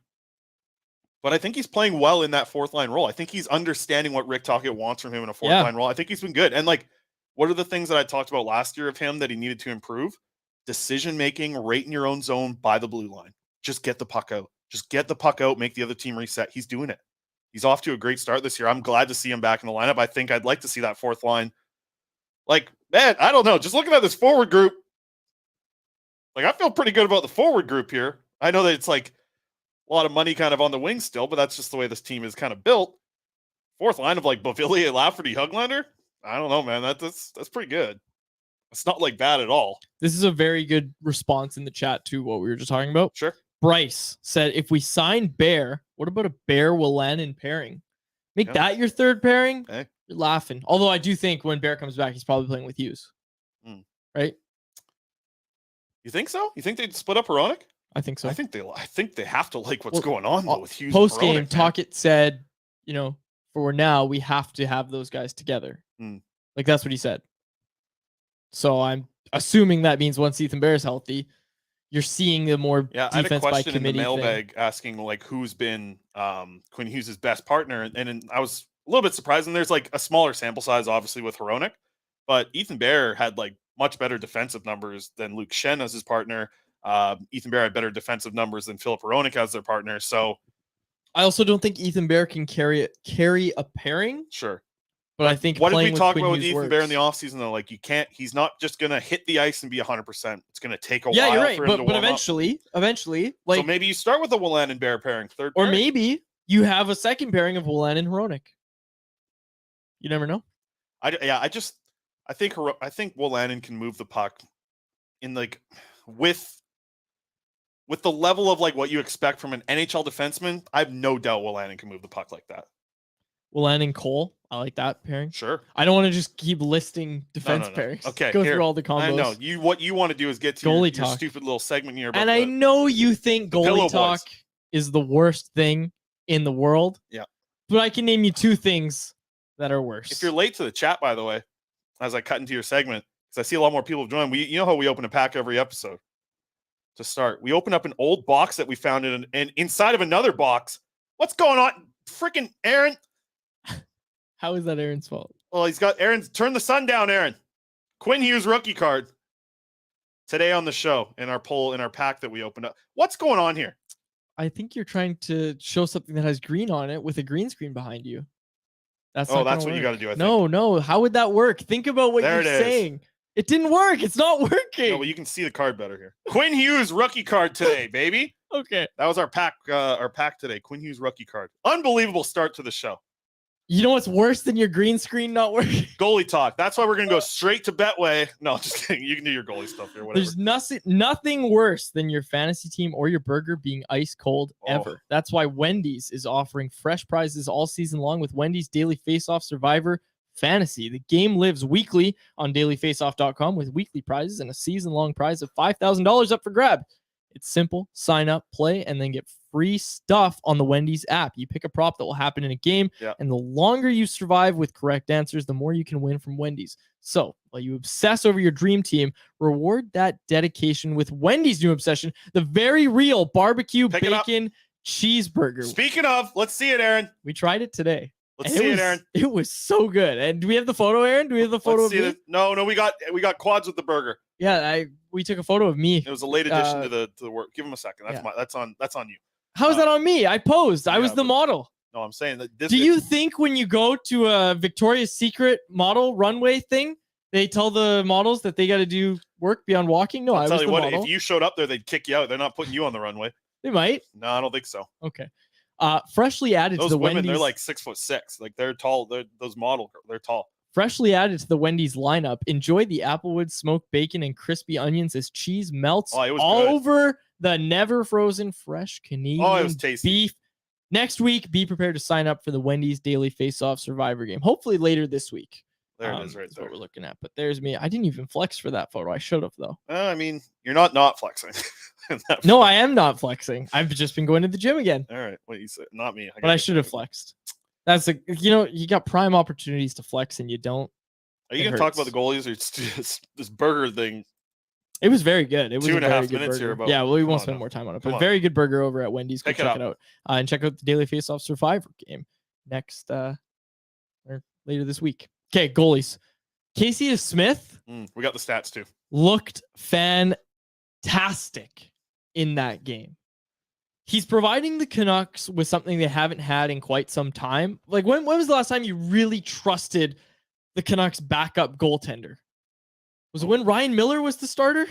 But I think he's playing well in that fourth line role. I think he's understanding what Rick Tocchet wants from him in a fourth line role. I think he's been good. And like, what are the things that I talked about last year of him that he needed to improve? Decision-making, right in your own zone, by the blue line. Just get the puck out. Just get the puck out, make the other team reset. He's doing it. He's off to a great start this year. I'm glad to see him back in the lineup. I think I'd like to see that fourth line. Like, man, I don't know. Just looking at this forward group, like, I feel pretty good about the forward group here. I know that it's like a lot of money kind of on the wing still, but that's just the way this team is kind of built. Fourth line of like Beauvillier, Lafferty, Höglander. I don't know, man. That's pretty good. It's not like bad at all. This is a very good response in the chat to what we were just talking about. Sure. Bryce said, if we sign Bear, what about a Bear-Wolanin pairing? Make that your third pairing? Hey. You're laughing. Although I do think when Bear comes back, he's probably playing with Hughes. Right? You think so? You think they'd split up Hronek? I think so. I think they have to like what's going on though, with Hughes. Post game, Tocchet said, for now we have to have those guys together. Like, that's what he said. So I'm assuming that means once Ethan Bear is healthy, you're seeing the more defense by committee. I had a question in the mailbag asking like who's been Quinn Hughes' best partner, and I was a little bit surprised. And there's like a smaller sample size, obviously, with Hronek, but Ethan Bear had like much better defensive numbers than Luke Schenn as his partner. Ethan Bear had better defensive numbers than Philip Hronek as their partner. So I also don't think Ethan Bear can carry a pairing. Sure. But I think what did we talk Quinn about with Hughes Ethan works. Bear in the offseason though? Like, he's not just gonna hit the ice and be 100%. It's gonna take a while. Yeah, you're right. For him to But eventually, like, so maybe you start with a Wolanin Bear pairing, third or pairing. maybe you have a second pairing of Wolanin and Hronek. You never know. I I think Wolanin can move the puck in like with the level of like what you expect from an NHL defenseman. I have no doubt Wolanin can move the puck like that. Wolanin Cole. I like that pairing. Sure. I don't want to just keep listing defense No. pairings. Okay, Go here. through all the combos. I know. What you want to do is get to Goalie your talk. stupid little segment here. About And I know you think Pillow goalie Boys. talk is the worst thing in the world. Yeah. But I can name you two things that are worse. If you're late to the chat, by the way, as I cut into your segment, because I see a lot more people join. You know how we open a pack every episode. To start, we open up an old box that we found and inside of another box. What's going on, freaking Aaron? How is that Aaron's fault? Well, he's got Aaron's. Turn the sun down, Aaron. Quinn Hughes rookie card today on the show in our poll in our pack that we opened up. What's going on here? I think you're trying to show something that has green on it with a green screen behind you. That's what you got to do. I think. No. How would that work? Think about what There you're it is. saying. It didn't work. It's not working. No, but you can see the card better here. Quinn Hughes rookie card today, baby. Okay. That was our pack today. Quinn Hughes rookie card. Unbelievable start to the show. You know what's worse than your green screen not working? Goalie talk. That's why we're gonna go straight to Betway. No, just kidding. You can do your goalie stuff here. Whatever. There's nothing worse than your fantasy team or your burger being ice cold ever. That's why Wendy's is offering fresh prizes all season long with Wendy's Daily Face-Off Survivor Fantasy. The game lives weekly on dailyfaceoff.com with weekly prizes and a season-long prize of $5,000 up for grab. It's simple. Sign up, play, and then get free stuff on the Wendy's app. You pick a prop that will happen in a game, and the longer you survive with correct answers, the more you can win from Wendy's. So, while you obsess over your dream team, reward that dedication with Wendy's new obsession, the very real barbecue bacon cheeseburger. Speaking of, let's see it, Aaron. We tried it today. Let's see it, Aaron. It was so good. And do we have the photo, Aaron? Do we have the photo of me? No, we got quads with the burger. Yeah, we took a photo of me. It was a late addition to the work. Give him a second. That's on you. How is that on me? I posed. I was the model. No, I'm saying that this. Do you think when you go to a Victoria's Secret model runway thing, they tell the models that they got to do work beyond walking? No, I was the model. If you showed up there, they'd kick you out. They're not putting you on the runway. They might. No, I don't think so. Okay. Freshly added those to the women, Wendy's. they're like 6'6". Like they're tall. Those model, they're tall. Freshly added to the Wendy's lineup. Enjoy the Applewood smoked bacon and crispy onions as cheese melts all over the never frozen fresh Canadian beef. Next week, be prepared to sign up for the Wendy's Daily Face-Off Survivor game. Hopefully later this week. There it is, right there. What we're looking at. But there's me. I didn't even flex for that photo. I should have though. I mean, you're not flexing. No, I am not flexing. I've just been going to the gym again. All right, what you said, not me. But I should have flexed. That's you got prime opportunities to flex and you don't. Are you going to talk about the goalies or just this burger thing? It was very good. It was 2.5 minutes here. Yeah, well, we won't spend more time on it. But very good burger over at Wendy's. Go check it out. And check out the Daily Face-Off Survivor game next or later this week. Okay, goalies. Casey Smith. We got the stats too. Looked fantastic in that game. He's providing the Canucks with something they haven't had in quite some time. Like when was the last time you really trusted the Canucks backup goaltender? Was it when Ryan Miller was the starter?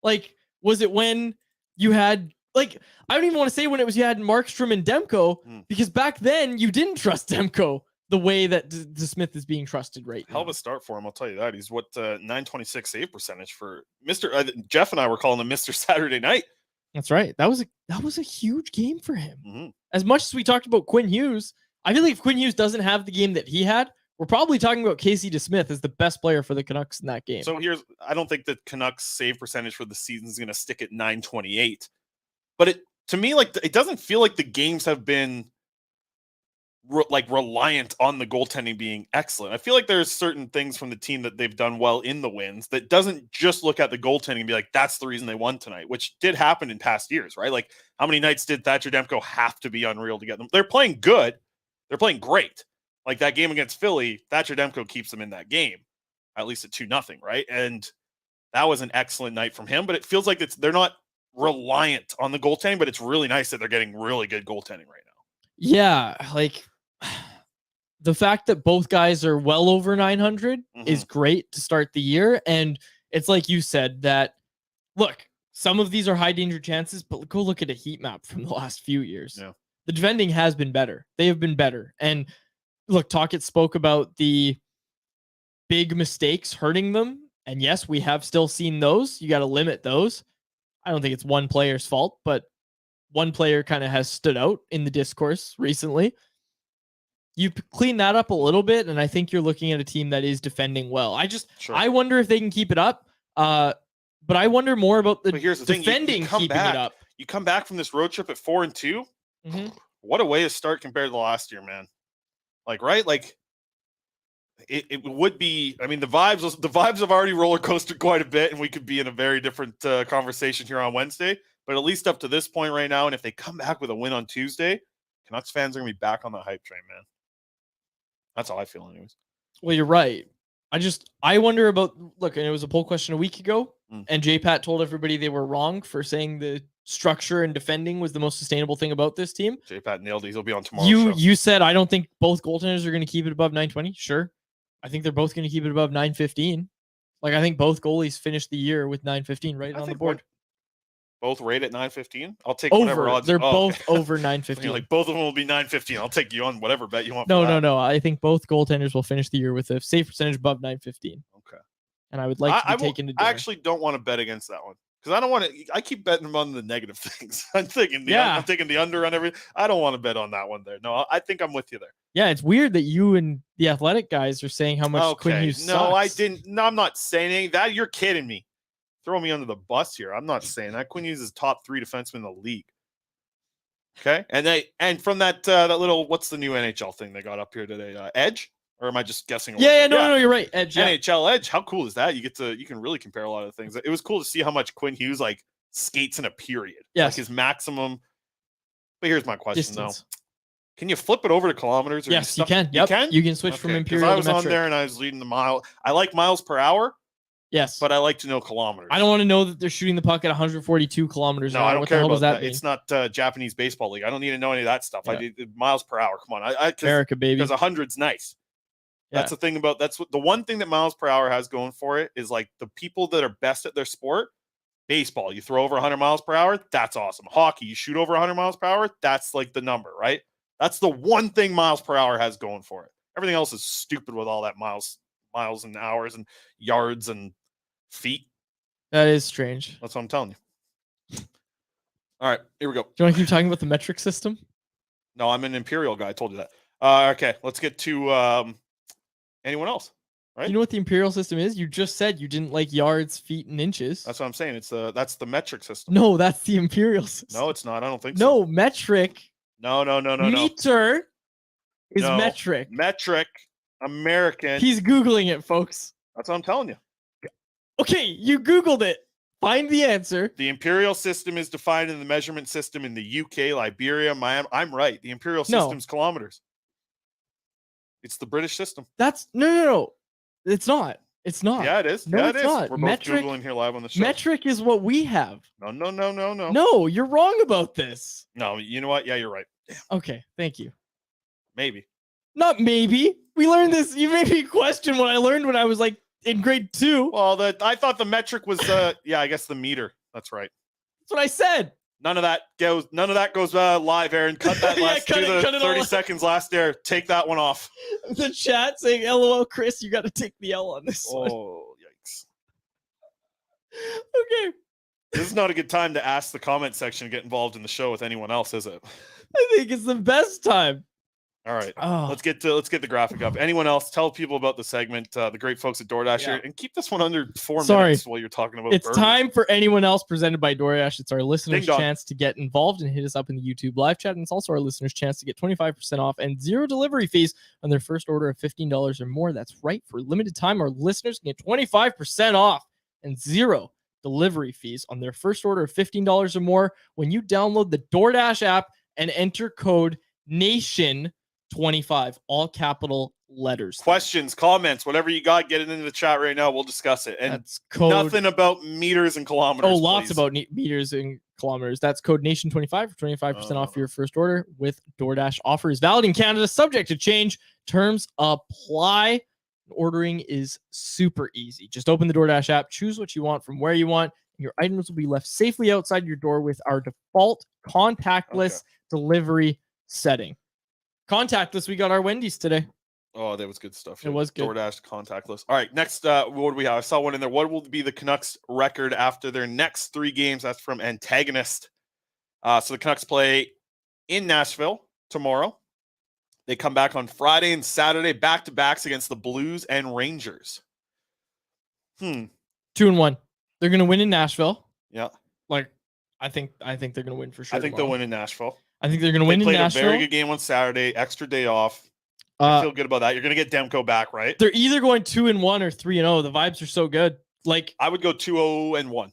Like, was it when you had, like, I don't even want to say when it was you had Markstrom and Demko, because back then you didn't trust Demko the way that Smith is being trusted right now. Hell of a start for him, I'll tell you that. He's 926 save percentage for Mr. Jeff and I were calling him Mr. Saturday Night. That's right. That was a huge game for him. As much as we talked about Quinn Hughes, I feel like if Quinn Hughes doesn't have the game that he had, we're probably talking about Casey DeSmith as the best player for the Canucks in that game. So I don't think the Canucks save percentage for the season is going to stick at 928, but to me, like, it doesn't feel like the games have been reliant on the goaltending being excellent. I feel like there's certain things from the team that they've done well in the wins that doesn't just look at the goaltending and be like, that's the reason they won tonight, which did happen in past years, right? Like, how many nights did Thatcher Demko have to be unreal to get them? They're playing good. They're playing great. Like that game against Philly, Thatcher Demko keeps them in that game, at least at 2-0, right? And that was an excellent night from him, but it feels like they're not reliant on the goaltending, but it's really nice that they're getting really good goaltending right now. Yeah, like the fact that both guys are well over 900 is great to start the year. And it's like you said that, look, some of these are high danger chances, but go look at a heat map from the last few years. Yeah. The defending has been better. They have been better. And look, Tocchet spoke about the big mistakes hurting them. And yes, we have still seen those. You got to limit those. I don't think it's one player's fault, but one player kind of has stood out in the discourse recently. You clean that up a little bit, and I think you're looking at a team that is defending well. I wonder if they can keep it up. But I wonder more about the defending keeping it up. You come back from this road trip at 4-2. Mm-hmm. What a way to start compared to the last year, man. Like, right? Like, it would be. I mean, the vibes have already roller coasted quite a bit, and we could be in a very different conversation here on Wednesday. But at least up to this point right now, and if they come back with a win on Tuesday, Canucks fans are gonna be back on the hype train, man. That's how I feel, anyways. Well, you're right. I wonder about, look, and it was a poll question a week ago, and J-Pat told everybody they were wrong for saying the structure and defending was the most sustainable thing about this team. J-Pat nailed it. He'll be on tomorrow's show. You said, I don't think both goaltenders are going to keep it above 920. Sure. I think they're both going to keep it above 915. Like, I think both goalies finished the year with 915 right on the board. Both rate at 915. I'll take whatever odds. They're both over 915. Like, both of them will be 915. I'll take you on whatever bet you want. No. I think both goaltenders will finish the year with a save percentage above 915. Okay. And I would like to be taken to dinner. I actually don't want to bet against that one because I don't want to. I keep betting on the negative things. I'm taking the under on everything. I don't want to bet on that one there. No, I think I'm with you there. Yeah, it's weird that you and the Athletic guys are saying how much Quinn Hughes sucks. No, I didn't. No, I'm not saying anything. That you're kidding me. Throw me under the bus here. I'm not saying that. Quinn Hughes is top 3 defenseman in the league. Okay, and from that little, what's the new NHL thing they got up here today? Edge, or am I just guessing? No, you're right. Edge, NHL Edge. How cool is that? You can really compare a lot of things. It was cool to see how much Quinn Hughes like skates in a period. Yes. Like his maximum. But here's my question though. Can you flip it over to kilometers? Or yes, you can. Yep. You can switch from imperial to metric. I was on there and I was leading the mile. I like miles per hour. Yes. But I like to know kilometers. I don't want to know that they're shooting the puck at 142 kilometers. No, I don't care about that. It's not Japanese baseball league. I don't need to know any of that stuff. Yeah. I do miles per hour. Come on. America, baby. Because 100's nice. Yeah. That's the thing about, that's what the one thing that miles per hour has going for it is like the people that are best at their sport. Baseball, you throw over 100 miles per hour. That's awesome. Hockey, you shoot over 100 miles per hour. That's like the number, right? That's the one thing miles per hour has going for it. Everything else is stupid with all that miles and hours and yards and feet. That is strange. That's what I'm telling you. All right, here we go. Do you want to keep talking about the metric system? No, I'm an imperial guy. I told you that. Okay, let's get to anyone else. Right? You know what the imperial system is? You just said you didn't like yards, feet, and inches. That's what I'm saying. That's the metric system. No, that's the imperial system. No, it's not. I don't think so. No, metric. No. Meter is metric. Metric, American. He's Googling it, folks. That's what I'm telling you. Okay, you Googled it. Find the answer. The imperial system is defined in the measurement system in the UK, Liberia, Miami. I'm right. The imperial system's kilometers. It's the British system. That's no. It's not. It's not. Yeah, it is. No, yeah, it's it is. not. We're both Googling here live on the show. Metric is what we have. No. No, you're wrong about this. No, you know what? Yeah, you're right. Damn. Okay, thank you. Maybe. Not maybe. We learned this. You made me question what I learned when I was like in grade 2. Well, I thought the metric was yeah, I guess the meter. That's right. That's what I said. None of that goes live, Aaron. Cut that last 30 seconds last there. Take that one off. The chat saying, LOL, Chris, you got to take the L on this one. Oh, yikes. Okay. This is not a good time to ask the comment section to get involved in the show with anyone else, is it? I think it's the best time. All right. Let's get the graphic up. Anyone else? Tell people about the segment, the great folks at DoorDash here, and keep this one under 4 minutes while you're talking about it's burgers. Time for anyone else presented by DoorDash. It's our listeners' chance to get involved and hit us up in the YouTube live chat. And it's also our listeners' chance to get 25% off and 0 delivery fees on their first order of $15 or more. That's right. For a limited time, our listeners can get 25% off and 0 delivery fees on their first order of $15 or more when you download the DoorDash app and enter code NATION25, all capital letters. Questions, comments, whatever you got, get it into the chat right now. We'll discuss it. And that's code, nothing about meters and kilometers. Oh, lots about meters and kilometers. That's code NATION25 for 25% off your first order with DoorDash. Offer is valid in Canada, subject to change. Terms apply. Ordering is super easy. Just open the DoorDash app, choose what you want from where you want, and your items will be left safely outside your door with our default contactless delivery setting. Contactless, we got our Wendy's today. Oh, that was good stuff. It was good. DoorDash contactless. All right, next, what do we have? I saw one in there. What will be the Canucks record after their next 3 games? That's from Antagonist. So the Canucks play in Nashville tomorrow. They come back on Friday and Saturday, back-to-backs against the Blues and Rangers. 2-1. They're going to win in Nashville. Yeah. Like, I think they're going to win for sure. I think they'll win in Nashville. I think they're going to win in Nashville. They played a very good game on Saturday, extra day off. I feel good about that. You're going to get Demko back, right? They're either going 2-1 or 3-0. The vibes are so good. Like, I would go 2-0-1.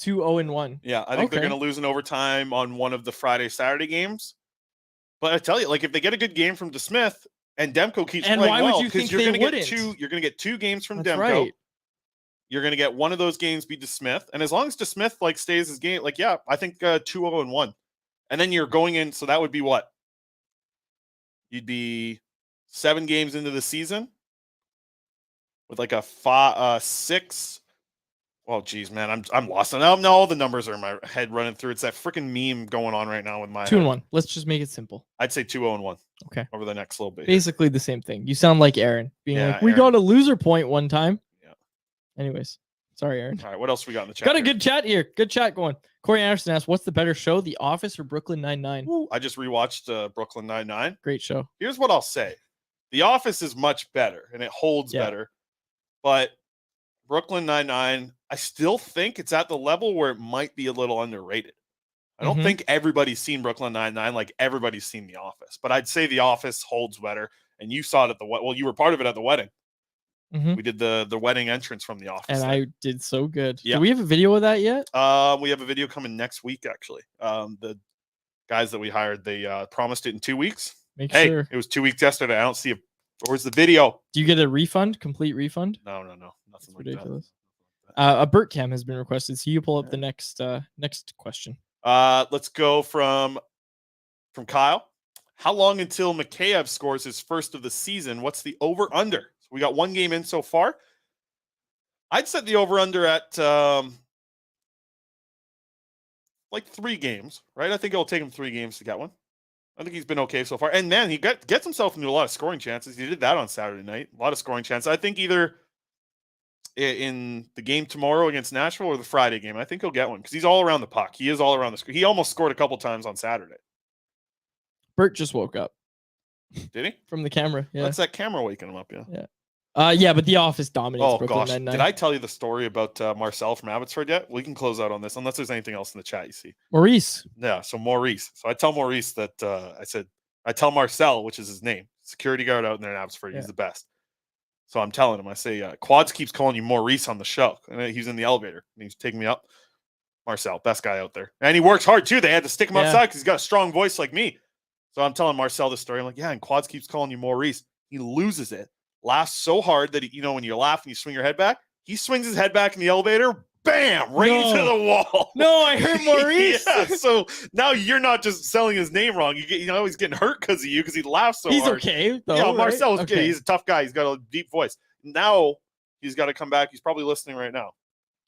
2-0-1. Yeah, I think they're going to lose in overtime on one of the Friday, Saturday games. But I tell you, like, if they get a good game from DeSmith and Demko keeps playing well, because you're going to get 2 games from Demko. Right. You're going to get one of those games be DeSmith, and as long as DeSmith like stays his game, like I think 2-0-1, and then you're going in. So that would be what? You'd be 7 games into the season with like a 6. Oh, geez, man, I'm lost. Now all the numbers are in my head running through. It's that freaking meme going on right now with my 2-1. Let's just make it simple. I'd say 2-0-1. Okay. Over the next little bit. Basically the same thing. You sound like Aaron being like, we Aaron. got a loser point one time. Yeah. Anyways, sorry, Aaron. All right, what else we got in the chat? Got a good chat here. Good chat going. Corey Anderson asked, what's the better show, The Office or Brooklyn Nine-Nine? I just rewatched Brooklyn Nine-Nine. Great show. Here's what I'll say. The Office is much better, and it holds better. But Brooklyn Nine-Nine, I still think it's at the level where it might be a little underrated. I don't think everybody's seen Brooklyn Nine-Nine like everybody's seen The Office. But I'd say The Office holds better, and you saw it at the wedding. Well, you were part of it at the wedding. We did the wedding entrance from The Office. And I did so good. Yeah. Do we have a video of that yet? We have a video coming next week, actually. The guys that we hired, they promised it in 2 weeks. Make sure. It was 2 weeks yesterday. I don't see it. Where's the video? Do you get a refund? Complete refund? No. Nothing That's like ridiculous. A Burt Cam has been requested, so you pull up the next question. Let's go from Kyle. How long until Mikheyev scores his first of the season? What's the over-under? So we got 1 game in so far. I'd set the over-under at like 3 games, right? I think it'll take him 3 games to get one. I think he's been okay so far. And, man, he gets himself into a lot of scoring chances. He did that on Saturday night. A lot of scoring chances. I think either in the game tomorrow against Nashville or the Friday game, I think he'll get one because he's all around the puck. He is all around the screen. He almost scored a couple times on Saturday. Bert just woke up. Did he? From the camera. Yeah. That's that camera waking him up, yeah. Yeah, but The Office dominates Oh, Brooklyn gosh. Nine-Nine. Did I tell you the story about Marcel from Abbotsford yet? We can close out on this unless there's anything else in the chat you see. Maurice. Yeah, so Maurice. So I tell Maurice that I tell Marcel, which is his name, security guard out in there in Abbotsford. He's the best. So I'm telling him, I say, Quads keeps calling you Maurice on the show. And he's in the elevator and he's taking me up. Marcel, best guy out there. And he works hard too. They had to stick him outside because he's got a strong voice like me. So I'm telling Marcel this story. I'm like, yeah, and Quads keeps calling you Maurice. He loses it. Laughs so hard that, when you laugh and you swing your head back, he swings his head back in the elevator. Bam! Right into the wall. No, I heard Maurice. Yeah, so now you're not just selling his name wrong. He's getting hurt because of you because he laughs so he's hard. Okay, though. Yeah, Marcel's okay. good. He's a tough guy. He's got a deep voice. Now he's got to come back. He's probably listening right now.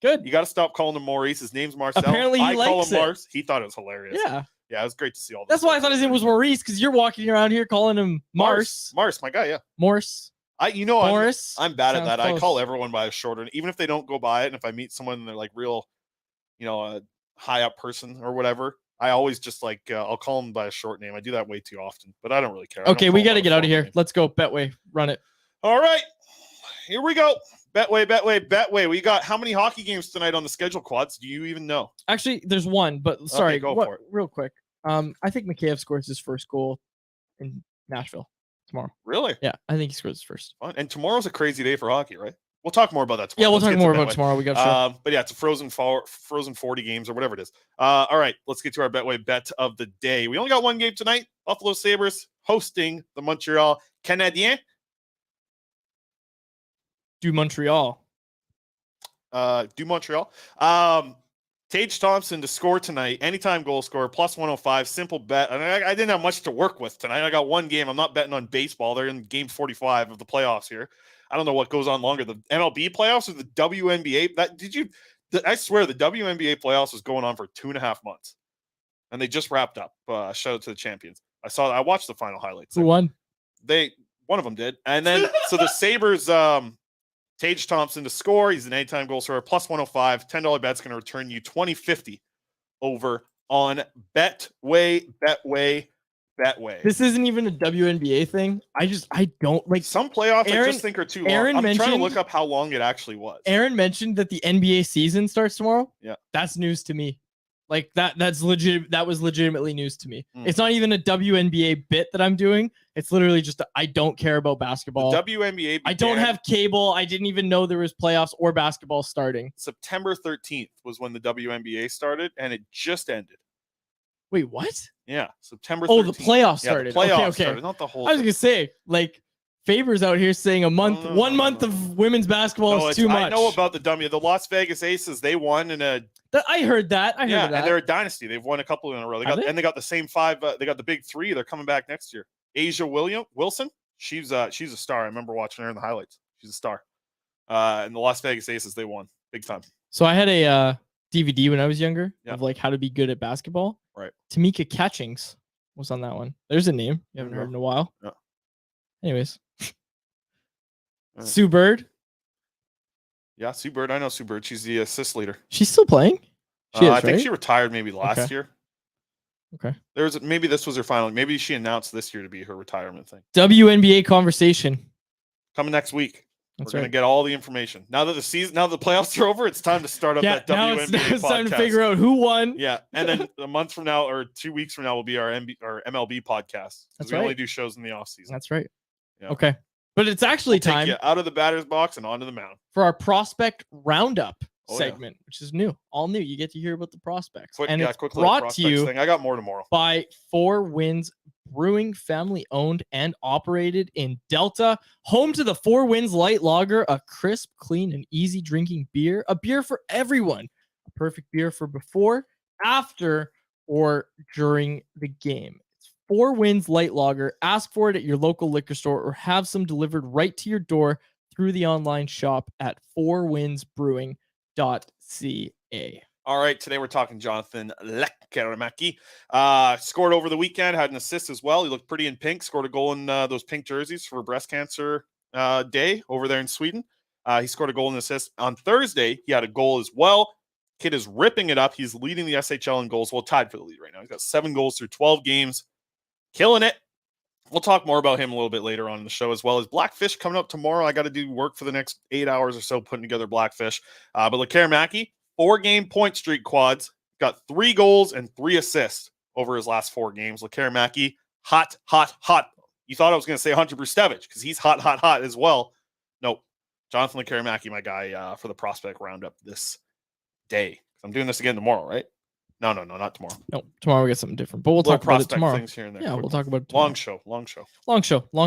Good. You got to stop calling him Maurice. His name's Marcel. Apparently he I call likes him it. Mars. He thought it was hilarious. Yeah. Yeah, it was great to see all this. That's why I thought his name was Maurice, because you're walking around here calling him Mars. Mars, my guy, yeah. Morse. Morris. I'm bad at that. Close. I call everyone by a shorter, even if they don't go by it. And if I meet someone and they're like real, a high up person or whatever, I always just I'll call them by a short name. I do that way too often, but I don't really care. Okay, we got to get out of here. Let's go. Betway, run it. All right, here we go. Betway. We got how many hockey games tonight on the schedule, Quads? Do you even know? Actually, there's one, but sorry, go for it. Real quick. I think Mikheyev scores his first goal in Nashville tomorrow. Really? Yeah, I think he scores his first. Fun. And tomorrow's a crazy day for hockey, right? We'll talk more about that tomorrow. Yeah, we'll talk more about tomorrow. We got but yeah, it's a frozen 40 games or whatever it is. All right, let's get to our Betway bet of the day. We only got 1 game tonight. Buffalo Sabres hosting the Montreal Canadiens. Du Montreal. Tage Thompson to score tonight. Anytime goal scorer, plus 105. Simple bet. I didn't have much to work with tonight. I got 1 game. I'm not betting on baseball. They're in game 45 of the playoffs here. I don't know what goes on longer, the MLB playoffs or the WNBA. I swear the WNBA playoffs was going on for 2.5 months, and they just wrapped up. Shout out to the champions. I watched the final highlights. Who won? They One of them did. And then, so the Sabres, Tage Thompson to score. He's an anytime goal scorer, plus 105. $10 bet's going to return you $20.50 over on Betway. This isn't even a WNBA thing. I don't like some playoffs. I just think are too long. I'm trying to look up how long it actually was. Aaron mentioned that the NBA season starts tomorrow. Yeah, that's news to me. Like that's legit. That was legitimately news to me. It's not even a WNBA bit that I'm doing. It's literally just I don't care about basketball. The WNBA. I don't have cable. I didn't even know there was playoffs or basketball starting. September 13th was when the WNBA started, and it just ended. Wait, what? Yeah, September 13th. Oh, the playoffs started. Yeah, the playoffs okay. started, not the whole. I was gonna say, like, Faber's out here saying one month of women's basketball is too much. I know about the Las Vegas Aces. They won in a. I heard that. I heard that. And they're a dynasty. They've won a couple in a row. They got the same five. They got the big three. They're coming back next year. Asia Wilson. She's a star. I remember watching her in the highlights. She's a star. And the Las Vegas Aces, they won big time. So I had a DVD when I was younger of like how to be good at basketball. Right. Tamika Catchings was on that one. There's a name you haven't heard in a while. Yeah. Anyways. Sue Bird. Yeah, Sue Bird. I know Sue Bird. She's the assist leader. She's still playing? I think she retired maybe last year. Okay. Maybe this was her final. Maybe she announced this year to be her retirement thing. WNBA conversation. Coming next week. We're That's going to get all the information. Now that the playoffs are over, it's time to start up that WNBA podcast. It's time to figure out who won. Yeah, and then a month from now or 2 weeks from now will be our MLB podcast. We only do shows in the off season. That's right. Yeah. Okay. But it's actually time take you out of the batter's box and onto the mound for our prospect roundup segment, which is new, all new. You get to hear about the prospects, it's brought to you. I got more tomorrow by 4 Winds Brewing, family owned and operated in Delta, home to the 4 Winds Light Lager, a crisp, clean, and easy drinking beer, a beer for everyone, a perfect beer for before, after, or during the game. 4 Winds Light Lager. Ask for it at your local liquor store or have some delivered right to your door through the online shop at 4windsbrewing.ca. All right, today we're talking Jonathan Lekkerimäki. Scored over the weekend, had an assist as well. He looked pretty in pink, scored a goal in those pink jerseys for Breast Cancer Day over there in Sweden. He scored a goal and assist. On Thursday, he had a goal as well. Kid is ripping it up. He's leading the SHL in goals. Well, tied for the lead right now. He's got 7 goals through 12 games. Killing it. We'll talk more about him a little bit later on in the show, as well as Blackfish coming up tomorrow. I got to do work for the next 8 hours or so putting together Blackfish. But Lekkerimäki, 4-game point streak, Quads. Got 3 goals and 3 assists over his last 4 games. Lekkerimäki, hot. You thought I was going to say Hunter Brustevich because he's hot as well. Nope. Jonathan Lekkerimäki, my guy, for the prospect roundup this day. I'm doing this again tomorrow, right? No, not tomorrow. No, tomorrow we get something different, but we'll talk about it tomorrow. Things here and there. Yeah, we'll talk about it tomorrow. Long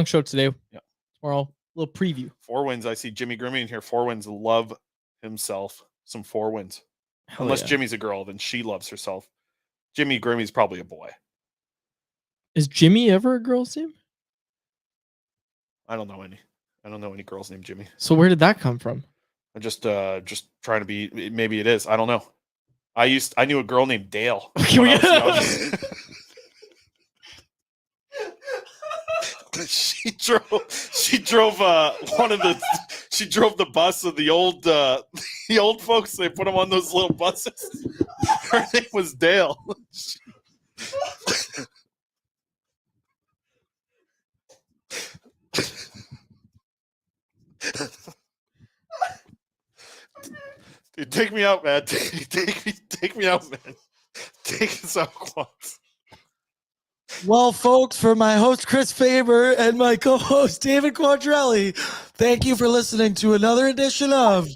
show today. Yeah. Tomorrow, a little preview. 4 Winds. I see Jimmy Grimmy in here. 4 Winds love himself some 4 Winds. Hell Unless yeah. Jimmy's a girl, then she loves herself. Jimmy Grimmy's probably a boy. Is Jimmy ever a girl's name? I don't know any girls named Jimmy. So where did that come from? I'm just trying to be. Maybe it is. I don't know. I knew a girl named Dale. She drove the bus of the old folks. They put them on those little buses. Her name was Dale. Dude, take me out, man. Take me out, man. Take us out, Quads. Well, folks, for my host, Chris Faber, and my co-host, David Quadrelli, thank you for listening to another edition of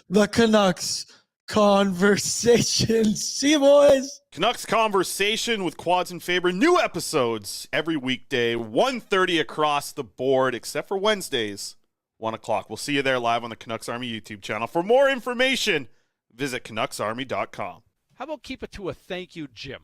the Canucks Conversation. See you, boys. Canucks Conversation with Quads and Faber. New episodes every weekday, 1:30 across the board, except for Wednesdays, 1 o'clock. We'll see you there live on the Canucks Army YouTube channel. For more information, visit CanucksArmy.com. How about keep it to a thank you, Jim?